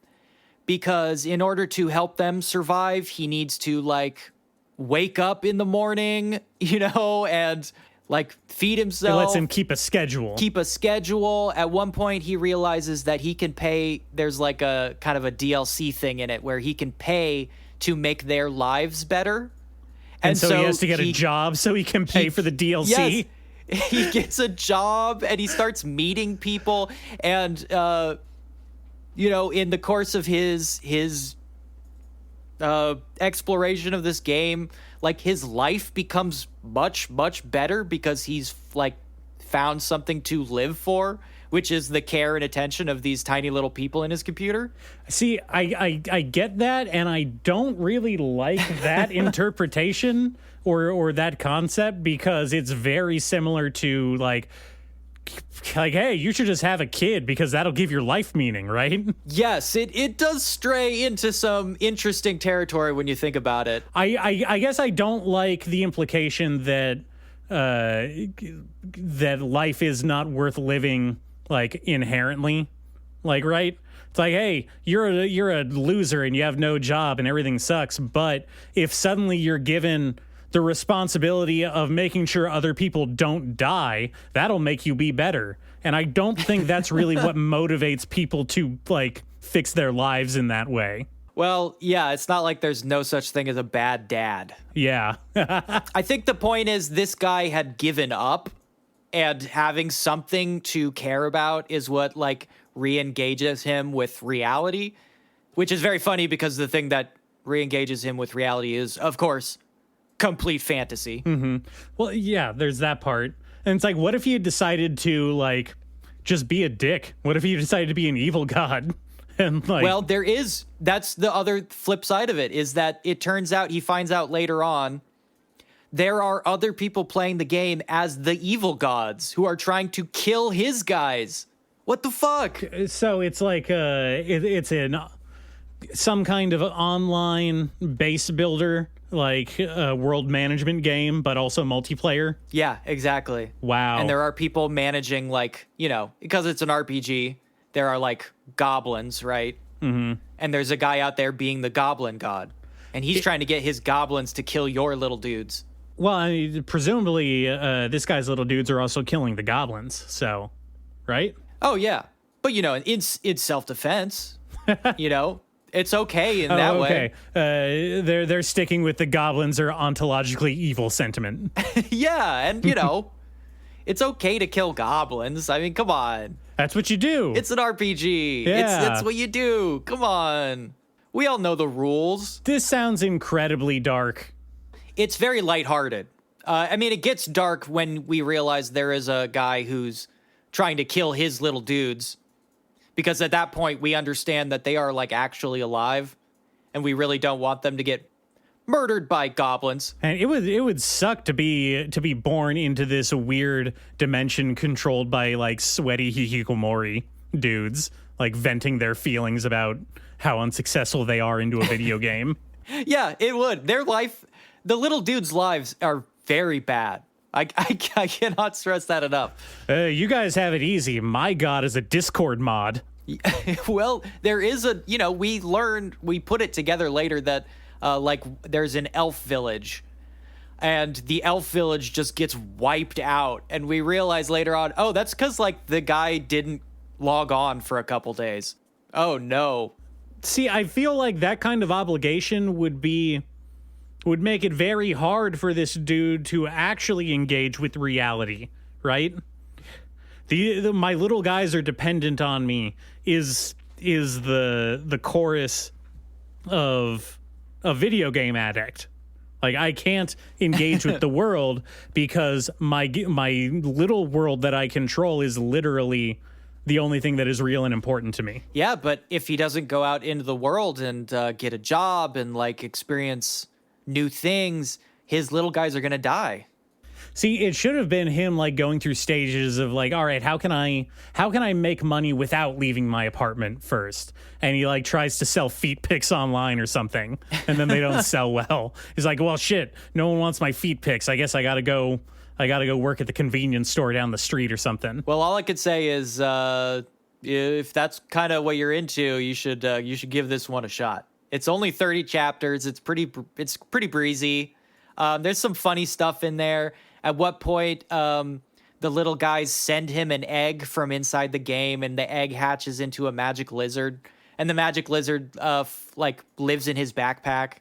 because in order to help them survive, he needs to like wake up in the morning, and like feed himself. It lets him keep a schedule. At one point, he realizes that he can pay. There's like a kind of a DLC thing in it where he can pay to make their lives better. And so he has to get a job so he can pay for the DLC. Yes, he gets a job and he starts meeting people. And, in the course of his exploration of this game, like his life becomes much, much better because he's like found something to live for, which is the care and attention of these tiny little people in his computer. See, I get that, and I don't really like that interpretation or that concept, because it's very similar to like, hey, you should just have a kid because that'll give your life meaning, right? Yes, it does stray into some interesting territory when you think about it. I guess I don't like the implication that that life is not worth living, like inherently, like, right? It's like, hey, you're a loser and you have no job and everything sucks, but if suddenly you're given the responsibility of making sure other people don't die, that'll make you be better. And I don't think that's really what motivates people to like fix their lives in that way. Well, yeah, it's not like there's no such thing as a bad dad. Yeah. I think the point is this guy had given up, and having something to care about is what like re-engages him with reality, which is very funny because the thing that re-engages him with reality is, of course, complete fantasy. Mm-hmm. Well, yeah, there's that part. And it's like, what if he had decided to like just be a dick? What if he decided to be an evil god? And like, well, that's the other flip side of it, is that it turns out he finds out later on there are other people playing the game as the evil gods who are trying to kill his guys. What the fuck? So it's like it's some kind of online base builder, like a world management game, but also multiplayer. Yeah, exactly. Wow. And there are people managing, like, because it's an RPG, there are like goblins, right? Mm-hmm. And there's a guy out there being the goblin god, and he's trying to get his goblins to kill your little dudes. Well, I mean, presumably this guy's little dudes are also killing the goblins, so, right? Oh, yeah. But, it's self-defense, It's okay in that way. They're sticking with the goblins are ontologically evil sentiment. Yeah, and, it's okay to kill goblins. I mean, come on. That's what you do. It's an RPG. Yeah. It's what you do. Come on. We all know the rules. This sounds incredibly dark. It's very lighthearted. I mean, it gets dark when we realize there is a guy who's trying to kill his little dudes, because at that point we understand that they are like actually alive, and we really don't want them to get murdered by goblins. And it would suck to be born into this weird dimension controlled by like sweaty hikikomori dudes, like venting their feelings about how unsuccessful they are into a video game. Yeah, it would. Their life, the little dudes' lives are very bad. I cannot stress that enough. You guys have it easy. My god is a Discord mod. Well, there is we put it together later that there's an elf village, and the elf village just gets wiped out, and we realize later on, oh, that's because like the guy didn't log on for a couple days. Oh no. See, I feel like that kind of obligation would make it very hard for this dude to actually engage with reality, right? My little guys are dependent on me is the chorus of a video game addict, Like, I can't engage with the world because my little world that I control is literally the only thing that is real and important to me. Yeah, but if he doesn't go out into the world and get a job and like experience new things, his little guys are going to die. See, it should have been him like going through stages of like, all right, how can I make money without leaving my apartment first? And he like tries to sell feet pics online or something, and then they don't sell well. He's like, well, shit, no one wants my feet pics. I guess I gotta go work at the convenience store down the street or something. Well, all I could say is if that's kind of what you're into, you should give this one a shot. It's only 30 chapters. It's pretty breezy. There's some funny stuff in there. At what point the little guys send him an egg from inside the game, and the egg hatches into a magic lizard, and the magic lizard like lives in his backpack.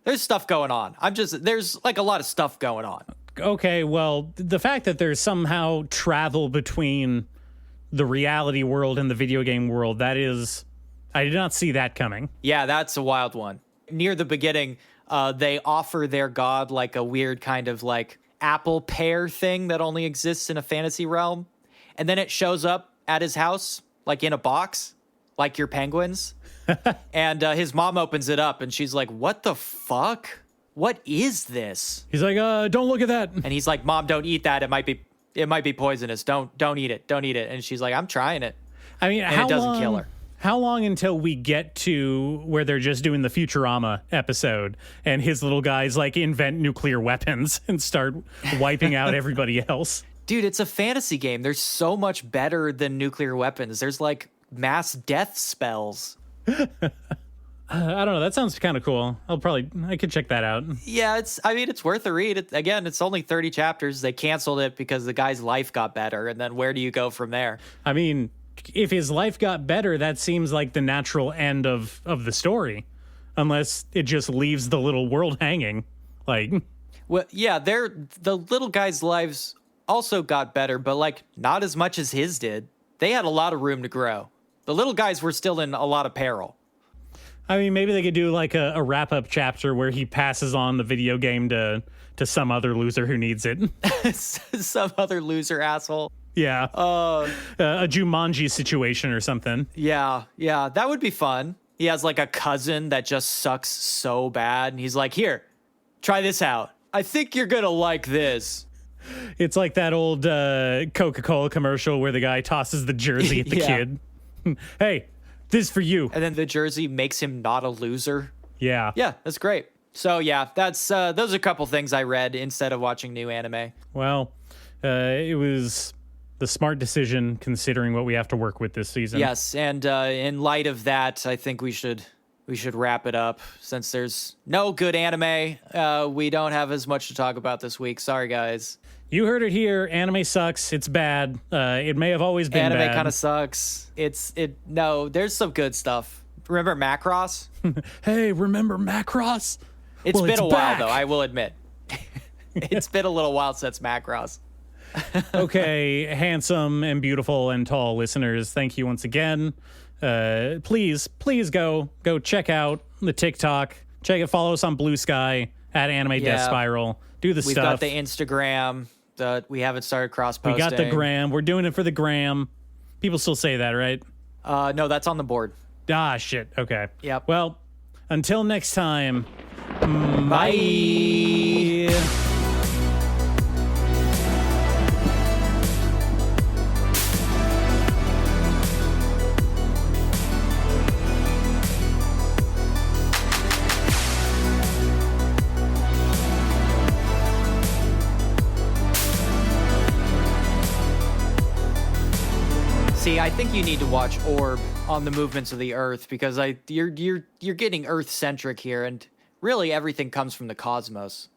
There's stuff going on. There's like a lot of stuff going on. Okay, well, the fact that there's somehow travel between the reality world and the video game world, I did not see that coming. Yeah, that's a wild one. Near the beginning, they offer their god like a weird kind of like apple pear thing that only exists in a fantasy realm. And then it shows up at his house, like in a box, like your penguins. And his mom opens it up and she's like, what the fuck? What is this? He's like, don't look at that. And he's like, Mom, don't eat that. It might be poisonous. Don't eat it. Don't eat it. And she's like, I'm trying it. I mean, and it doesn't kill her. How long until we get to where they're just doing the Futurama episode and his little guys like invent nuclear weapons and start wiping out everybody else? Dude, it's a fantasy game. There's so much better than nuclear weapons. There's like mass death spells. I don't know. That sounds kind of cool. I could check that out. Yeah, it's worth a read. Again, it's only 30 chapters. They canceled it because the guy's life got better. And then where do you go from there? I mean, if his life got better, that seems like the natural end of the story, unless it just leaves the little world hanging. Like, well, yeah, the little guys' lives also got better, but like not as much as his did. They had a lot of room to grow. The little guys were still in a lot of peril. I mean, maybe they could do like a wrap-up chapter where he passes on the video game to some other loser who needs it. Some other loser asshole. Yeah. A Jumanji situation or something. Yeah, that would be fun. He has like a cousin that just sucks so bad, and he's like, here, try this out. I think you're gonna like this. It's like that old Coca-Cola commercial where the guy tosses the jersey at the kid. Hey, this is for you. And then the jersey makes him not a loser. Yeah. Yeah, that's great. So yeah, that's those are a couple things I read instead of watching new anime. Well, it was the smart decision considering what we have to work with this season. Yes, and in light of that, I think we should wrap it up since there's no good anime. We don't have as much to talk about this week. Sorry, guys. You heard it here. Anime sucks. It's bad. It may have always been bad. Anime kind of sucks. No, there's some good stuff. Remember Macross? Hey, remember Macross? It's been a while, though, I will admit. It's been a little while since Macross. Okay, handsome and beautiful and tall listeners, thank you once again. Please go check out the TikTok. Follow us on Blue Sky at Anime Death Spiral. Do the stuff. We've got the Instagram. We haven't started cross-posting. We got the gram. We're doing it for the gram. People still say that, right? No, that's on the board. Ah, shit. Okay. Yep. Well, until next time. Bye. See, I think you need to watch Orb on the movements of the Earth because you're getting Earth-centric here, and really everything comes from the cosmos.